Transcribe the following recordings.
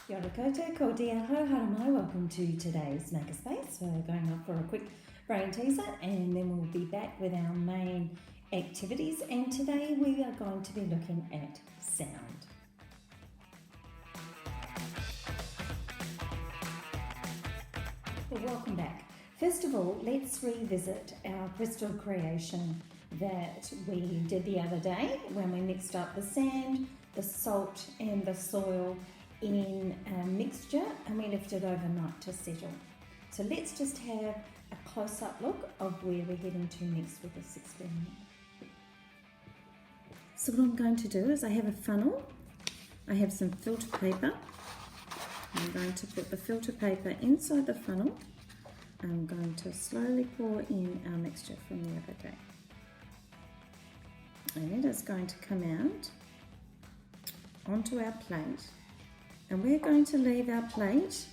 Kia ora koutou, ko te aho, haramai, welcome to today's Makerspace. We're going up for a quick brain teaser and then we'll be back with our main activities, and today we are going to be looking at sound. Well, welcome back. First of all, let's revisit our crystal creation that we did the other day when we mixed up the sand, the salt and the soil in a mixture and we left it overnight to settle. So let's just have a close-up look of where we're heading to next with this experiment. So what I'm going to do is I have a funnel, I have some filter paper. I'm going to put the filter paper inside the funnel. I'm going to slowly pour in our mixture from the other day. And it is going to come out onto our plate. And we're going to leave our plate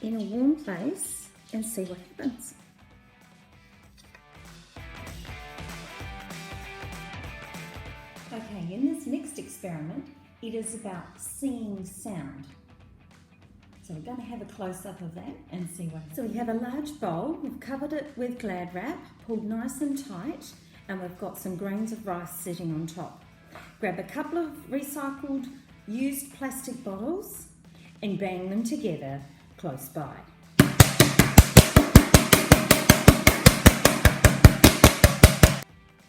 in a warm place and see what happens. Okay, in this next experiment, it is about seeing sound. So we're going to have a close-up of that and see what happens. So we have a large bowl, we've covered it with Glad wrap, pulled nice and tight, and we've got some grains of rice sitting on top. Grab a couple of recycled used plastic bottles and bang them together close by.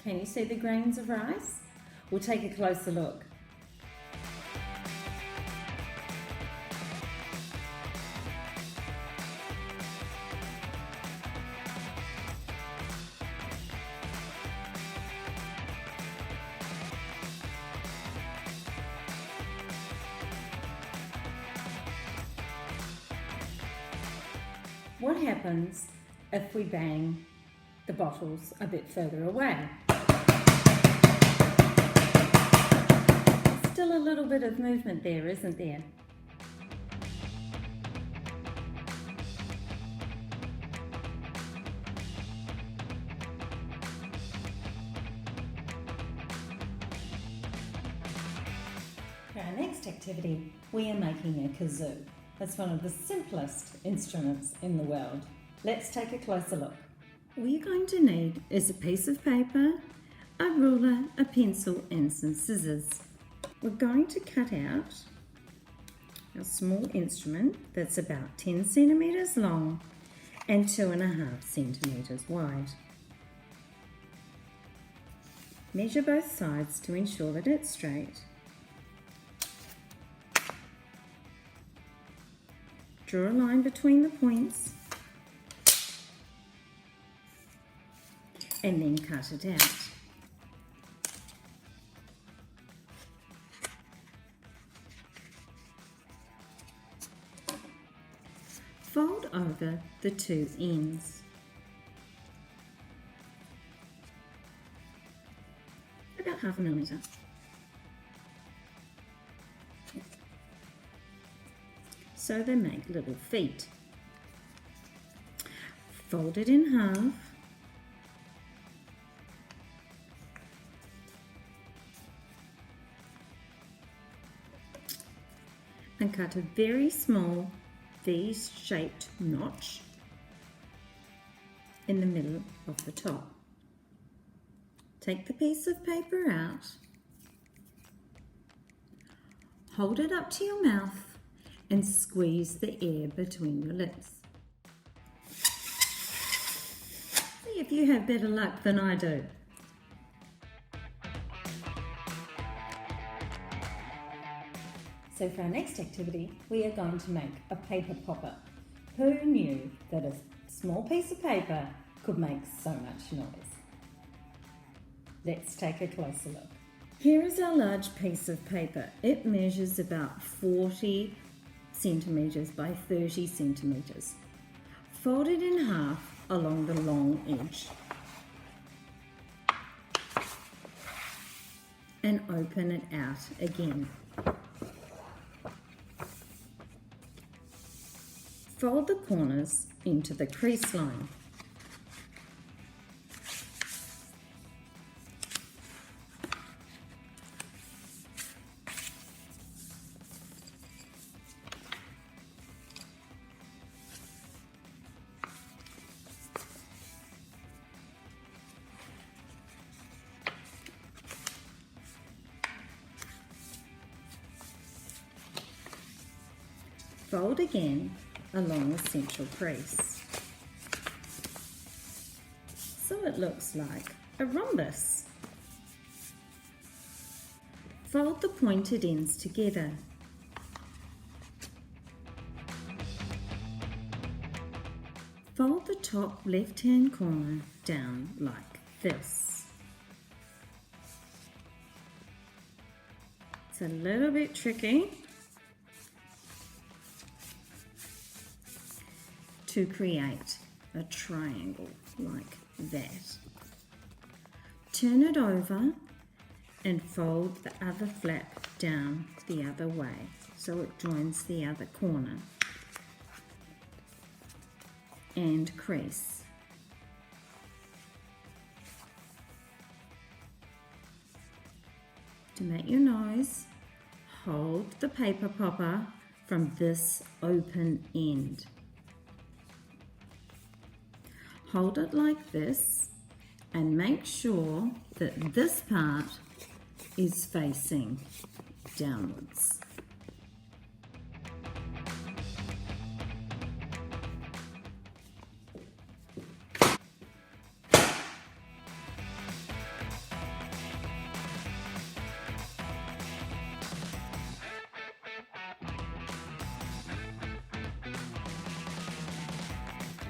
Can you see the grains of rice? We'll take a closer look. What happens if we bang the bottles a bit further away? Still a little bit of movement there, isn't there? For our next activity, we are making a kazoo. That's one of the simplest instruments in the world. Let's take a closer look. All you're going to need is a piece of paper, a ruler, a pencil and some scissors. We're going to cut out a small instrument that's about 10 centimetres long and 2.5 centimetres wide. Measure both sides to ensure that it's straight. Draw a line between the points and then cut it out. Fold over the two ends. About 1/2 millimetre. So they make little feet. Fold it in half. And cut a very small V-shaped notch in the middle of the top. Take the piece of paper out. Hold it up to your mouth and squeeze the air between your lips. See if you have better luck than I do. So for our next activity, we are going to make a paper popper. Who knew that a small piece of paper could make so much noise? Let's take a closer look. Here is our large piece of paper. It measures about 40 centimetres by 30 centimetres. Fold it in half along the long edge and open it out again. Fold the corners into the crease line. fold again along the central crease. So it looks like a rhombus. Fold the pointed ends together. Fold the top left-hand corner down like this. It's a little bit tricky to create a triangle like that. Turn it over and fold the other flap down the other way so it joins the other corner. And crease. To make your nose, hold the paper popper from this open end. Hold it like this and make sure that this part is facing downwards.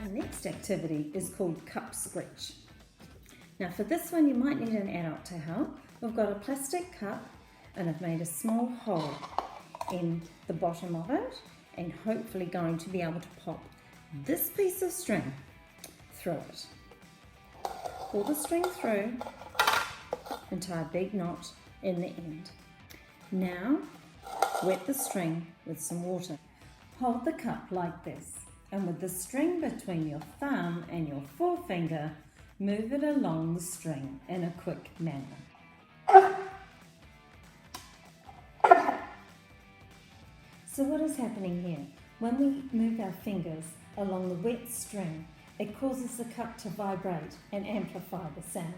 Our next activity is called cup scratch. Now for this one you might need an adult to help. We've got a plastic cup and I've made a small hole in the bottom of it and hopefully going to be able to pop this piece of string through it. Pull the string through and tie a big knot in the end. Now wet the string with some water. Hold the cup like this and with the string between your thumb and your forefinger, move it along the string in a quick manner. So what is happening here? When we move our fingers along the wet string, it causes the cup to vibrate and amplify the sound.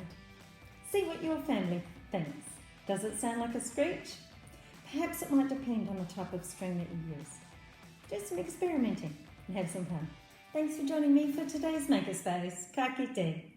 See what your family thinks. Does it sound like a screech? Perhaps it might depend on the type of string that you use. Do some experimenting and have some fun. Thanks for joining me for today's Makerspace. Ka kite.